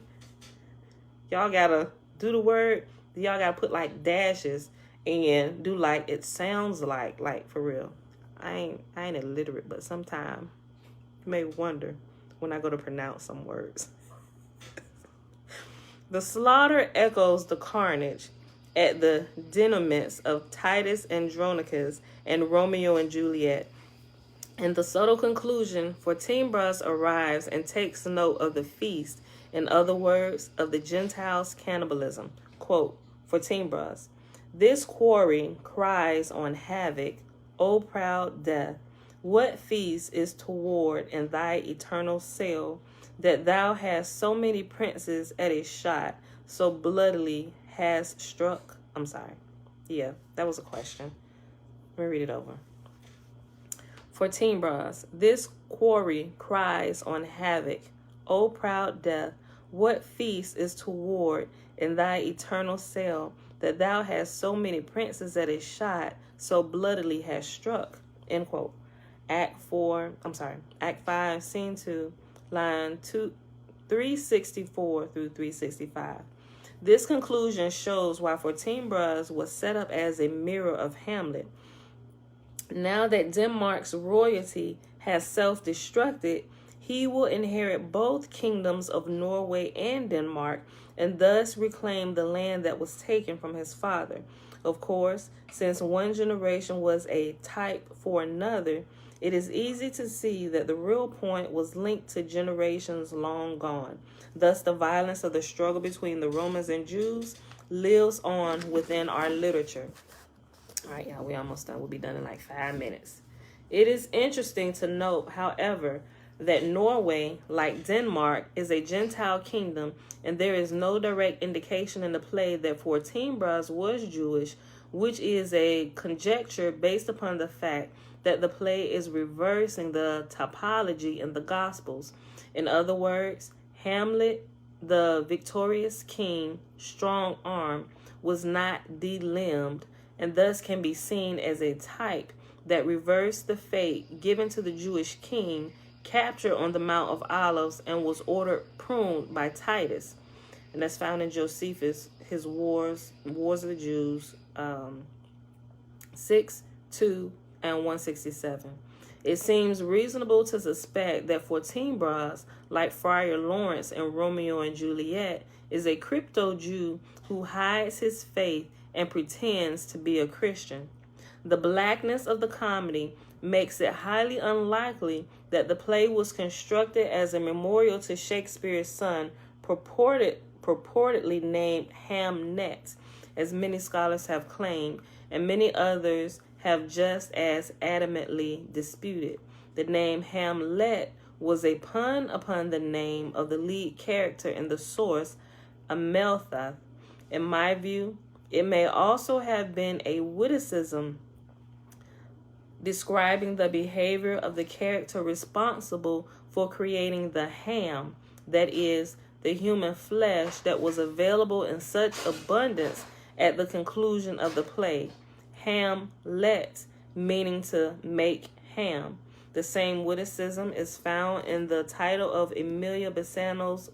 y'all gotta do the word, y'all gotta put like dashes and do like it sounds like for real. I ain't illiterate, but sometimes you may wonder when I go to pronounce some words. The slaughter echoes the carnage at the denouements of Titus Andronicus and Romeo and Juliet. And the subtle conclusion, Fortinbras arrives and takes note of the feast, in other words, of the Gentiles' cannibalism. Quote, Fortinbras, this quarry cries on havoc, O proud death, what feast is toward in thy eternal cell, that thou hast so many princes at a shot, so bloodily hast struck? I'm sorry. Yeah, that was a question. Let me read it over. Fortinbras, this quarry cries on havoc, O proud death, what feast is toward in thy eternal cell, that thou hast so many princes at a shot, so bloodily hast struck? End quote. Act 5, Scene 2, line 364 through 365. This conclusion shows why Fortinbras was set up as a mirror of Hamlet. Now that Denmark's royalty has self-destructed, he will inherit both kingdoms of Norway and Denmark, and thus reclaim the land that was taken from his father. Of course, since one generation was a type for another, it is easy to see that the real point was linked to generations long gone. Thus, the violence of the struggle between the Romans and Jews lives on within our literature. All right, y'all, we almost done. We'll be done in like 5 minutes. It is interesting to note, however, that Norway, like Denmark, is a Gentile kingdom, and there is no direct indication in the play that Fortinbras was Jewish, which is a conjecture based upon the fact that the play is reversing the typology in the Gospels. In other words, Hamlet, the victorious king, strong-armed, was not de-limbed, and thus can be seen as a type that reversed the fate given to the Jewish king, captured on the Mount of Olives, and was ordered pruned by Titus. And that's found in Josephus, his Wars of the Jews, 6, 2, and 167. It seems reasonable to suspect that Fortinbras, like Friar Lawrence in Romeo and Juliet, is a crypto-Jew who hides his faith and pretends to be a Christian. The blackness of the comedy makes it highly unlikely that the play was constructed as a memorial to Shakespeare's son, purportedly named Hamnet, as many scholars have claimed, and many others have just as adamantly disputed. The name Hamlet was a pun upon the name of the lead character in the source, Ameltha. In my view, it may also have been a witticism describing the behavior of the character responsible for creating the ham, that is, the human flesh that was available in such abundance at the conclusion of the play. Hamlet, meaning to make ham. The same witticism is found in the title of Emilia Bassano's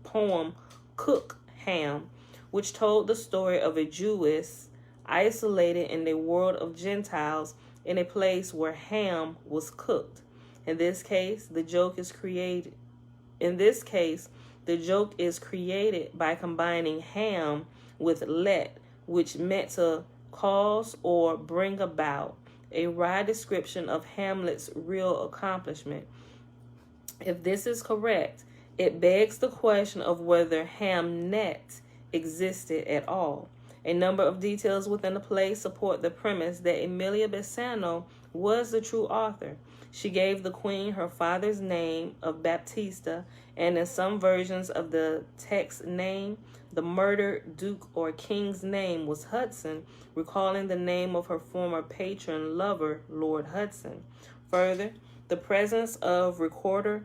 poem, Cook Ham, which told the story of a Jewess isolated in a world of Gentiles in a place where ham was cooked. In this case, the joke is created by combining ham with let, which meant to cause or bring about, a wry description of Hamlet's real accomplishment. If this is correct, it begs the question of whether Hamnet existed at all. A number of details within the play support the premise that Emilia Bassano was the true author. She gave the queen her father's name of Baptista, and in some versions of the text name, the murdered duke or king's name was Hudson, recalling the name of her former patron lover, Lord Hudson. Further, the presence of recorder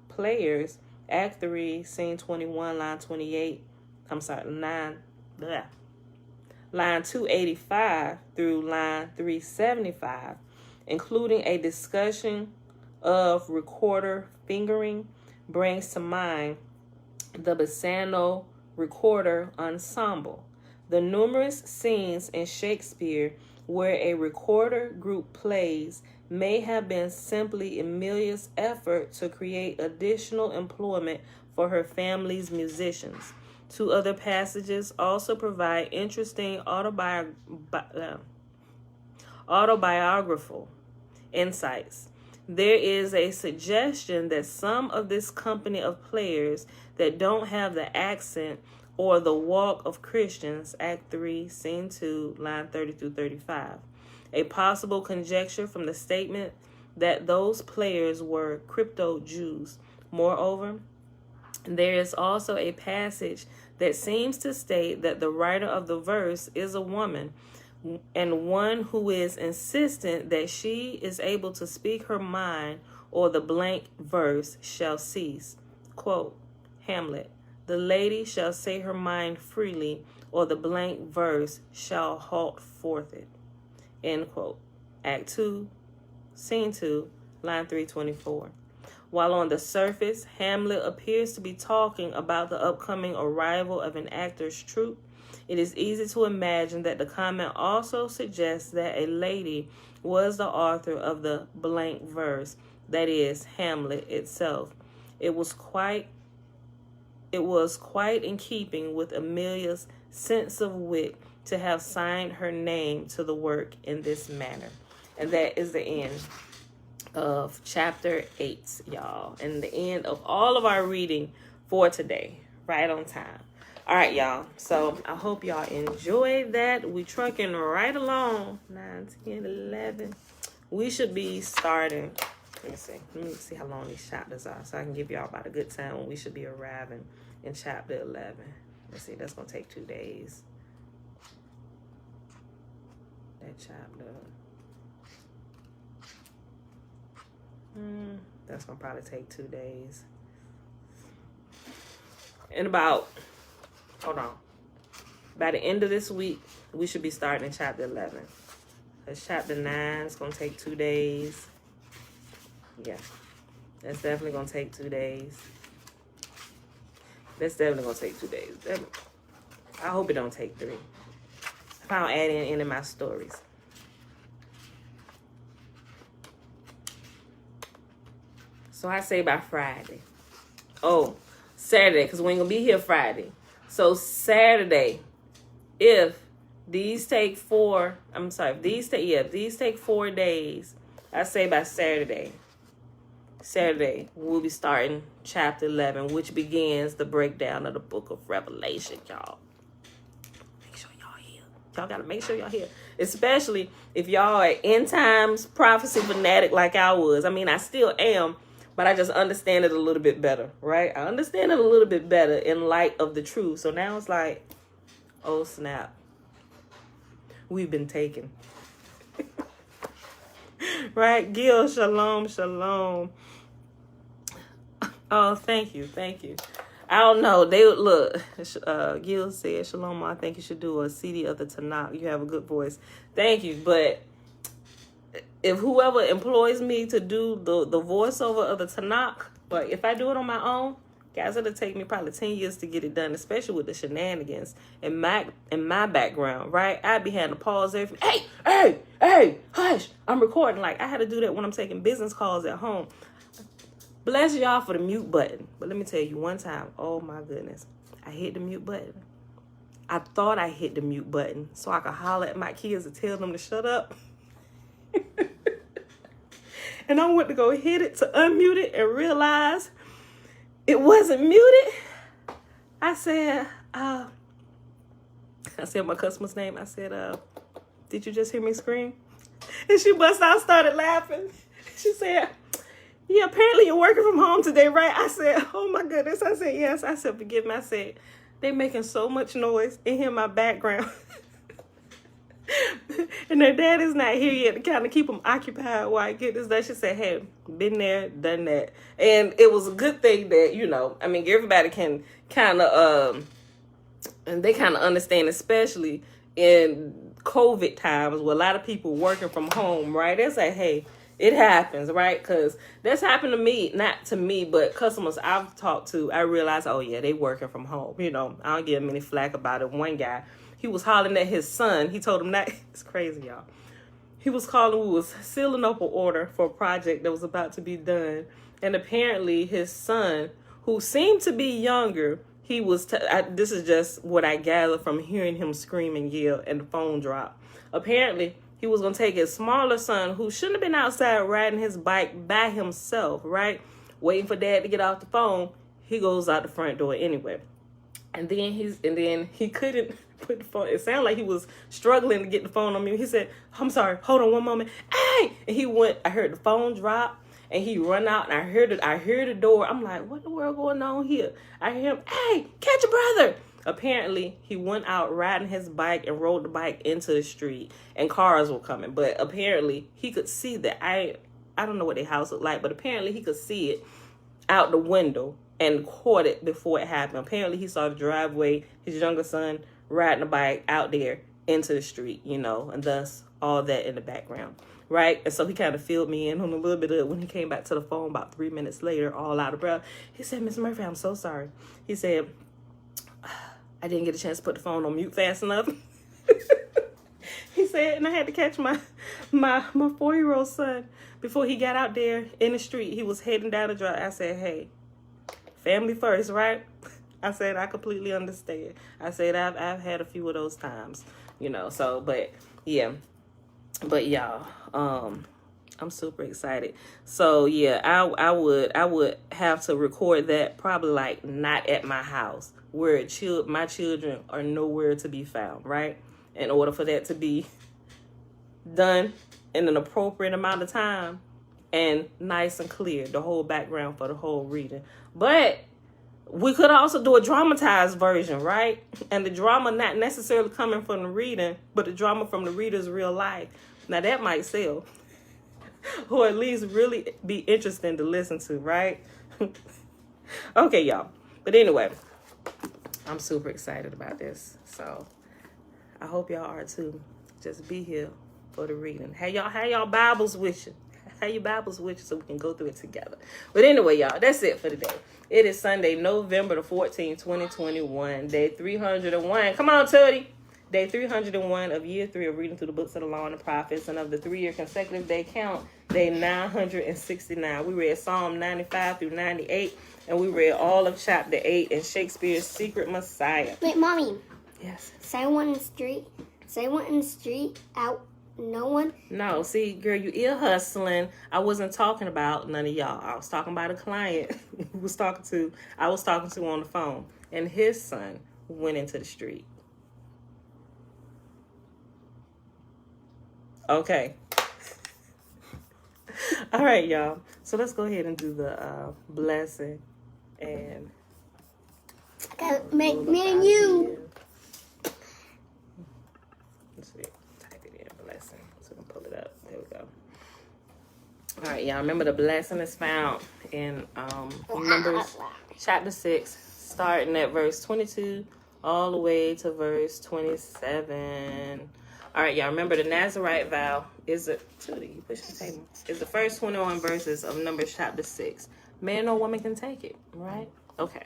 players, Act 3, Scene 21, line 285 through line 375, including a discussion of recorder fingering, brings to mind the Bassano recorder ensemble. The numerous scenes in Shakespeare where a recorder group plays may have been simply Amelia's effort to create additional employment for her family's musicians. Two other passages also provide interesting autobiographical insights. There is a suggestion that some of this company of players that don't have the accent or the walk of Christians, Act 3, Scene 2, line 30 through 35. A possible conjecture from the statement that those players were crypto-Jews. Moreover, there is also a passage that seems to state that the writer of the verse is a woman, and one who is insistent that she is able to speak her mind or the blank verse shall cease. Quote, Hamlet, the lady shall say her mind freely, or the blank verse shall halt forthwith. End quote. Act 2, Scene 2, line 324. While on the surface, Hamlet appears to be talking about the upcoming arrival of an actor's troupe, it is easy to imagine that the comment also suggests that a lady was the author of the blank verse, that is, Hamlet itself. It was quite in keeping with Amelia's sense of wit to have signed her name to the work in this manner. And that is the end of chapter 8, y'all. And the end of all of our reading for today. Right on time. All right, y'all. So I hope y'all enjoyed that. We trucking right along. 9, 10, 11. We should be starting. Let me see how long these chapters are so I can give y'all about a good time when we should be arriving in chapter 11. Let's see. That's going to take 2 days. That chapter. That's going to probably take 2 days. And hold on. By the end of this week, we should be starting in chapter 11. Because chapter 9 is going to take 2 days. Yeah. That's definitely going to take 2 days. That's definitely going to take 2 days. I hope it don't take 3. If I don't add in any of my stories. So I say by Friday. Oh, Saturday, because we ain't going to be here Friday. So Saturday, if these take 4 days, I say by Saturday, we'll be starting chapter 11, which begins the breakdown of the book of Revelation, y'all. Make sure y'all here. Y'all got to make sure y'all here. Especially if y'all are end times prophecy fanatic like I was. I mean, I still am. But I just understand it a little bit better, right? I understand it a little bit better in light of the truth. So now it's like, oh, snap. We've been taken. Right? Gil, shalom, shalom. Oh, thank you. I don't know. Gil said, shalom, I think you should do a CD of the Tanakh. You have a good voice. Thank you, but if whoever employs me to do the voiceover of the Tanakh, but if I do it on my own, guys, it'll take me probably 10 years to get it done, especially with the shenanigans in my background, right? I'd be having to pause everything. Hey, hush, I'm recording. Like, I had to do that when I'm taking business calls at home. Bless y'all for the mute button. But let me tell you one time, oh my goodness, I hit the mute button. I thought I hit the mute button so I could holler at my kids and tell them to shut up. And I went to go hit it to unmute it and realize it wasn't muted. I said my customer's name. I said, did you just hear me scream? And she started laughing. She said, yeah, apparently you're working from home today, right? I said, oh my goodness. I said, yes. I said, forgive me. I said, they making so much noise in here in my background. And their dad is not here yet to kind of keep them occupied while I get this done. She said, hey, been there, done that. And it was a good thing that, everybody can kind of, and they kind of understand, especially in COVID times where a lot of people working from home, right? They say, hey, It happens, right? Because that's happened to me, not to me, but customers I've talked to. I realized, oh yeah, they working from home. You know, I don't give them any flack about it. One guy, he was hollering at his son. He told him that it's crazy, y'all. He was calling. We was sealing up an order for a project that was about to be done, and apparently his son, who seemed to be younger, he was. This is just what I gathered from hearing him scream and yell, and the phone dropped. Apparently, he was going to take his smaller son, who shouldn't have been outside riding his bike by himself, right? Waiting for dad to get off the phone. He goes out the front door anyway. And then he couldn't put the phone. It sounded like he was struggling to get the phone on me. He said, I'm sorry, hold on one moment. Hey! And he went, I heard the phone drop, and he run out, and I heard the door. I'm like, what in the world going on here? I hear him, hey, catch your brother. Apparently, he went out riding his bike and rode the bike into the street, and cars were coming. But apparently, he could see that. I don't know what their house looked like, but apparently he could see it out the window and caught it before it happened. Apparently, he saw the driveway, his younger son riding a bike out there into the street, you know, and thus all that in the background, right? And so he kind of filled me in on a little bit of it when he came back to the phone about 3 minutes later, all out of breath. He said, Miss Murphy, I'm so sorry. He said, I didn't get a chance to put the phone on mute fast enough. He said, and I had to catch my 4-year-old son before he got out there in the street. He was heading down the drive. I said, hey, family first, right? I said, I completely understand. I said, I've had a few of those times, you know, so, but yeah. But y'all, I'm super excited. So yeah, I would have to record that probably like not at my house where my children are nowhere to be found, right? In order for that to be done in an appropriate amount of time and nice and clear, the whole background for the whole reading. But we could also do a dramatized version, right? And the drama not necessarily coming from the reading, but the drama from the reader's real life. Now that might sell. Or at least really be interesting to listen to, right? Okay, y'all. But anyway, I'm super excited about this. So I hope y'all are too. Just be here for the reading. Have y'all Bibles with you. Have your Bibles with you so we can go through it together. But anyway, y'all, that's it for today. It is Sunday, November the 14th, 2021, day 301. Come on, Tootie. Day 301 of year 3 of reading through the books of the law and the prophets, and of the 3-year consecutive day count, day 969. We read Psalm 95 through 98, and we read all of chapter 8 in Shakespeare's Secret Messiah. Wait, Mommy. Yes. Say one in the street, out, no one. No, see, girl, you ear hustling. I wasn't talking about none of y'all. I was talking about a client I was talking to on the phone, and his son went into the street. Okay. All right, y'all. So let's go ahead and do the blessing. And me and you. Let's see. Type it in, blessing. So we can pull it up. There we go. All right, y'all. Remember the blessing is found in Numbers Chapter 6, starting at verse 22 all the way to verse 27. All right, y'all, remember the Nazirite vow is the first 21 verses of Numbers chapter 6. Man or woman can take it, right? Okay.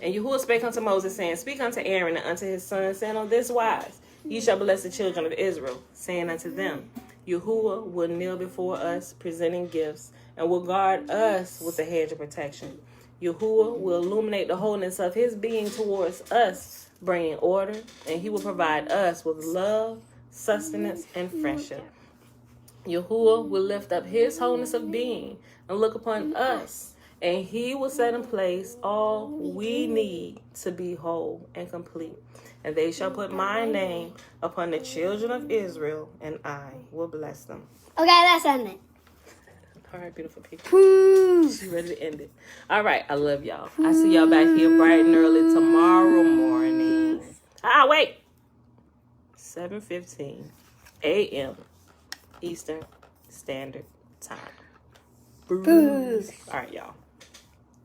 And Yahuwah spake unto Moses, saying, Speak unto Aaron and unto his sons, saying on this wise, Ye shall bless the children of Israel, saying unto them, Yahuwah will kneel before us, presenting gifts, and will guard us with a hedge of protection. Yahuwah will illuminate the wholeness of his being towards us, bringing order, and he will provide us with love, sustenance, and friendship. Yahuwah will lift up his wholeness of being and look upon us, and he will set in place all we need to be whole and complete. And they shall put my name upon the children of Israel, and I will bless them. Okay, that's it. All right, beautiful people. She's ready to end it. All right, I love y'all. I see y'all back here bright and early tomorrow morning. Wait. 7:15 a.m. Eastern Standard Time. All right, y'all.